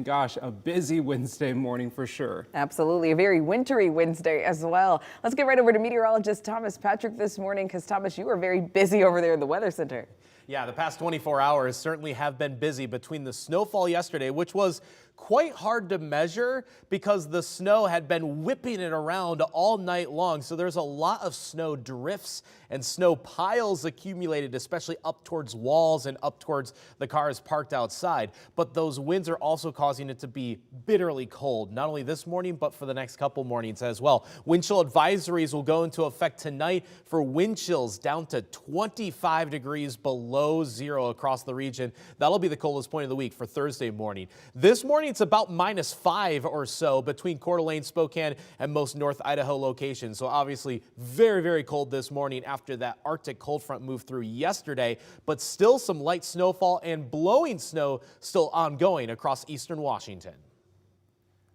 Gosh, a busy Wednesday morning for sure. Absolutely. A very wintry Wednesday as well. Let's get right over to meteorologist Thomas Patrick this morning because, Thomas, you are very busy over there in the Weather Center. Yeah, the past 24 hours certainly have been busy between the snowfall yesterday, which was quite hard to measure because the snow had been whipping it around all night long. So there's a lot of snow drifts and snow piles accumulated, especially up towards walls and up towards the cars parked outside. But those winds are also causing it to be bitterly cold, not only this morning, but for the next couple mornings as well. Wind chill advisories will go into effect tonight for wind chills down to 25 degrees below zero across the region. That'll be the coldest point of the week for Thursday morning. This morning, it's about -5 or so between Coeur d'Alene, Spokane, and most North Idaho locations. So obviously very, very cold this morning after that Arctic cold front moved through yesterday, but still some light snowfall and blowing snow still ongoing across eastern Washington.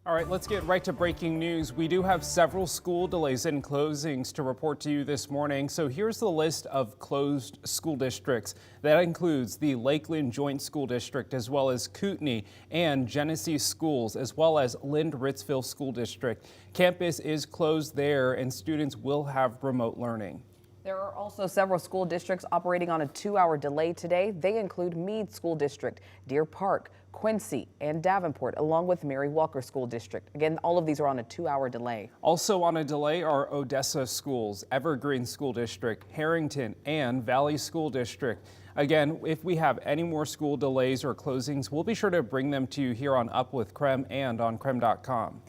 All right, let's get right to breaking news. We do have several school delays and closings to report to you this morning. So here's the list of closed school districts. That includes the Lakeland Joint School District, as well as Kootenai and Genesee Schools, as well as Lind-Ritzville School District. Campus is closed there and students will have remote learning. There are also several school districts operating on a 2-hour delay today. They include Meade School District, Deer Park, Quincy, and Davenport, along with Mary Walker School District. Again, all of these are on a 2-hour delay. Also on a delay are Odessa Schools, Evergreen School District, Harrington, and Valley School District. Again, if we have any more school delays or closings, we'll be sure to bring them to you here on Up with KREM and on KREM.com.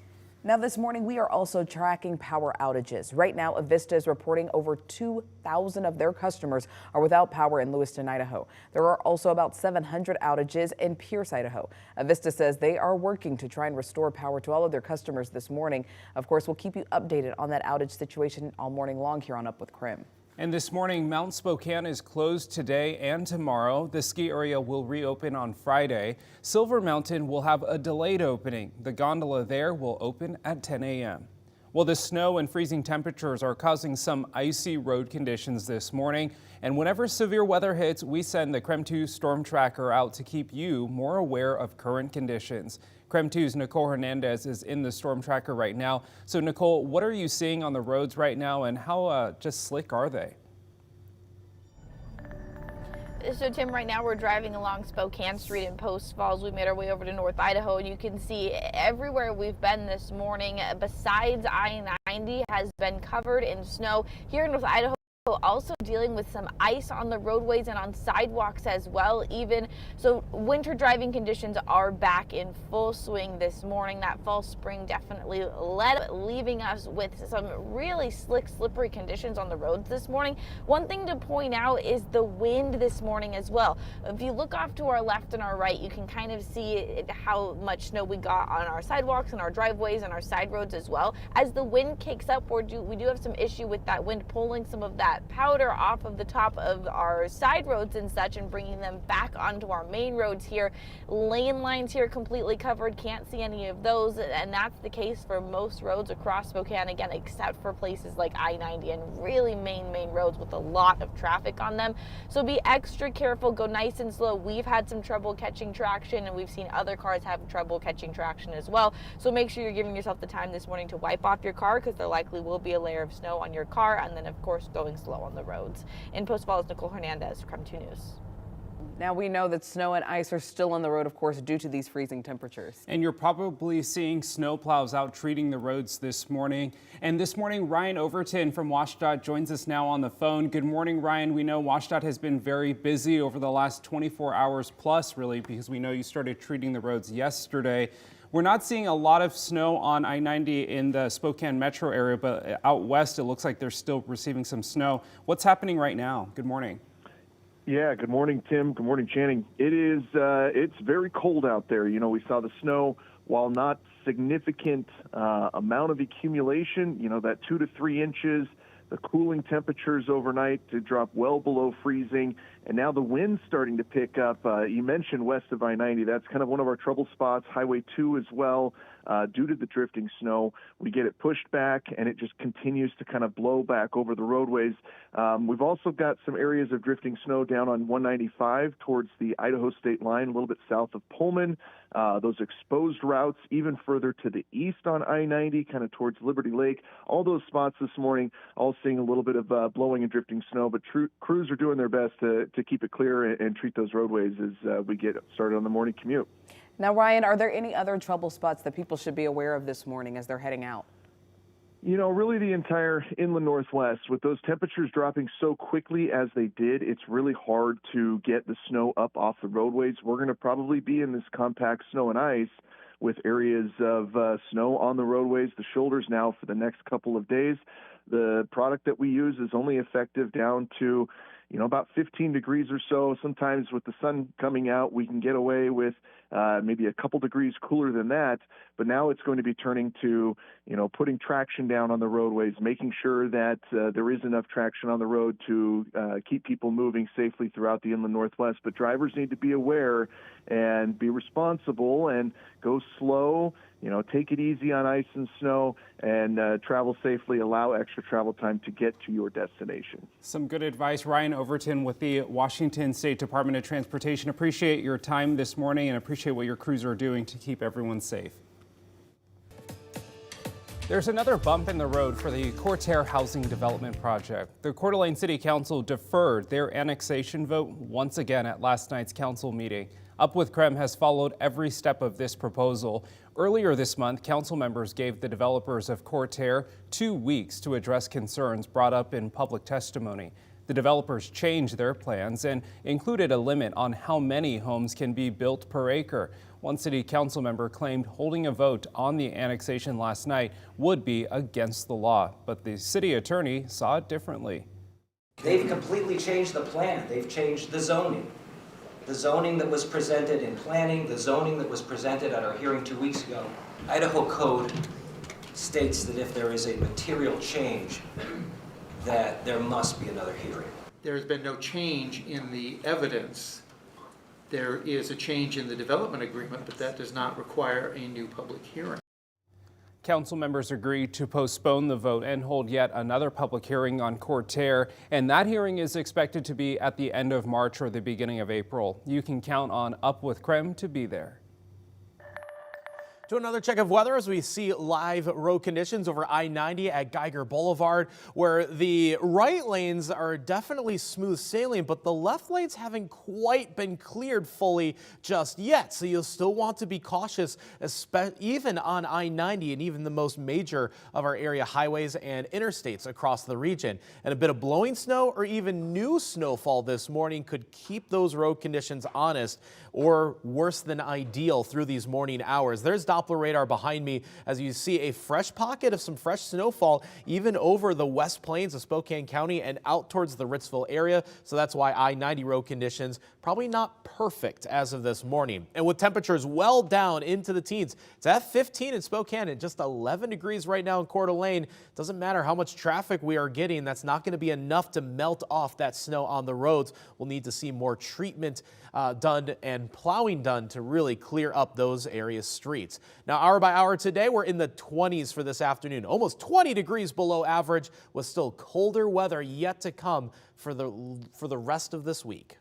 Now this morning, we are also tracking power outages. Right now, Avista is reporting over 2,000 of their customers are without power in Lewiston, Idaho. There are also about 700 outages in Pierce, Idaho. Avista says they are working to try and restore power to all of their customers this morning. Of course, we'll keep you updated on that outage situation all morning long here on Up with KREM. And this morning, Mount Spokane is closed today and tomorrow. The ski area will reopen on Friday. Silver Mountain will have a delayed opening. The gondola there will open at 10 a.m. Well, the snow and freezing temperatures are causing some icy road conditions this morning. And whenever severe weather hits, we send the KREM 2 Storm Tracker out to keep you more aware of current conditions. KREM 2's Nicole Hernandez is in the Storm Tracker right now. So Nicole, what are you seeing on the roads right now and how just slick are they? So Tim, right now we're driving along Spokane Street in Post Falls. We made our way over to North Idaho, and you can see everywhere we've been this morning, besides I-90, has been covered in snow. Here in North Idaho, also dealing with some ice on the roadways and on sidewalks as well even. So winter driving conditions are back in full swing this morning. That fall spring definitely leaving us with some really slick, slippery conditions on the roads this morning. One thing to point out is the wind this morning as well. If you look off to our left and our right, you can kind of see how much snow we got on our sidewalks and our driveways and our side roads as well. As the wind kicks up, we do have some issue with that wind pulling some of that powder off of the top of our side roads and such and bringing them back onto our main roads here. Lane lines here completely covered, can't see any of those, and that's the case for most roads across Spokane, again, except for places like I-90 and really main roads with a lot of traffic on them. So be extra careful, go nice and slow. We've had some trouble catching traction, and we've seen other cars have trouble catching traction as well. So make sure you're giving yourself the time this morning to wipe off your car, because there likely will be a layer of snow on your car, and then of course going slow on the roads. In Post Falls, Nicole Hernandez, KREM 2 News. Now we know that snow and ice are still on the road, of course, due to these freezing temperatures. And you're probably seeing snowplows out treating the roads this morning. And this morning, Ryan Overton from WSDOT joins us now on the phone. Good morning, Ryan. We know WSDOT has been very busy over the last 24 hours plus, really, because we know you started treating the roads yesterday. We're not seeing a lot of snow on I-90 in the Spokane metro area, but out west, it looks like they're still receiving some snow. What's happening right now? Good morning. Yeah, good morning, Tim. Good morning, Channing. It's very cold out there. You know, we saw the snow, while not significant amount of accumulation, you know, that 2 to 3 inches, the cooling temperatures overnight to drop well below freezing, And now the wind's starting to pick up. You mentioned west of I-90. That's kind of one of our trouble spots. Highway 2 as well. Due to the drifting snow, we get it pushed back, and it just continues to kind of blow back over the roadways. We've also got some areas of drifting snow down on 195 towards the Idaho state line, a little bit south of Pullman. Those exposed routes even further to the east on I-90, kind of towards Liberty Lake. All those spots this morning, all seeing a little bit of blowing and drifting snow, but crews are doing their best to keep it clear and treat those roadways as we get started on the morning commute. Now, Ryan, are there any other trouble spots that people should be aware of this morning as they're heading out? You know, really the entire inland Northwest, with those temperatures dropping so quickly as they did, it's really hard to get the snow up off the roadways. We're going to probably be in this compact snow and ice with areas of snow on the roadways, the shoulders now for the next couple of days. The product that we use is only effective down to, about 15 degrees or so. Sometimes with the sun coming out, we can get away with maybe a couple degrees cooler than that. But now it's going to be turning to, putting traction down on the roadways, making sure that there is enough traction on the road to keep people moving safely throughout the inland Northwest. But drivers need to be aware and be responsible and go slow. Take it easy on ice and snow, and travel safely. Allow extra travel time to get to your destination. Some good advice. Ryan Overton with the Washington State Department of Transportation. Appreciate your time this morning and appreciate what your crews are doing to keep everyone safe. There's another bump in the road for the Coeur d'Alene Housing Development Project. The Coeur d'Alene City Council deferred their annexation vote once again at last night's council meeting. Up with KREM has followed every step of this proposal. Earlier this month, council members gave the developers of Coeur d'Alene 2 weeks to address concerns brought up in public testimony. The developers changed their plans and included a limit on how many homes can be built per acre. One city council member claimed holding a vote on the annexation last night would be against the law, but the city attorney saw it differently. They've completely changed the plan. They've changed the zoning. The zoning that was presented in planning, the zoning that was presented at our hearing 2 weeks ago. Idaho code states that if there is a material change, that there must be another hearing. There's been no change in the evidence. There is a change in the development agreement, but that does not require a new public hearing. Council members agreed to postpone the vote and hold yet another public hearing on Coeur d'Alene, and that hearing is expected to be at the end of March or the beginning of April. You can count on Up with KREM to be there. To another check of weather as we see live road conditions over I-90 at Geiger Boulevard, where the right lanes are definitely smooth sailing, but the left lanes haven't quite been cleared fully just yet. So you'll still want to be cautious, even on I-90 and even the most major of our area highways and interstates across the region. And a bit of blowing snow or even new snowfall this morning could keep those road conditions honest or worse than ideal through these morning hours. There's Doppler radar behind me as you see a fresh pocket of some fresh snowfall even over the West Plains of Spokane County and out towards the Ritzville area. So that's why I-90 road conditions probably not perfect as of this morning. And with temperatures well down into the teens, it's at 15 in Spokane and just 11 degrees right now in Coeur d'Alene. Doesn't matter how much traffic we are getting, that's not going to be enough to melt off that snow on the roads. We'll need to see more treatment done and plowing done to really clear up those areas' streets. Now, hour by hour today, we're in the 20s for this afternoon, almost 20 degrees below average, with still colder weather yet to come for the rest of this week.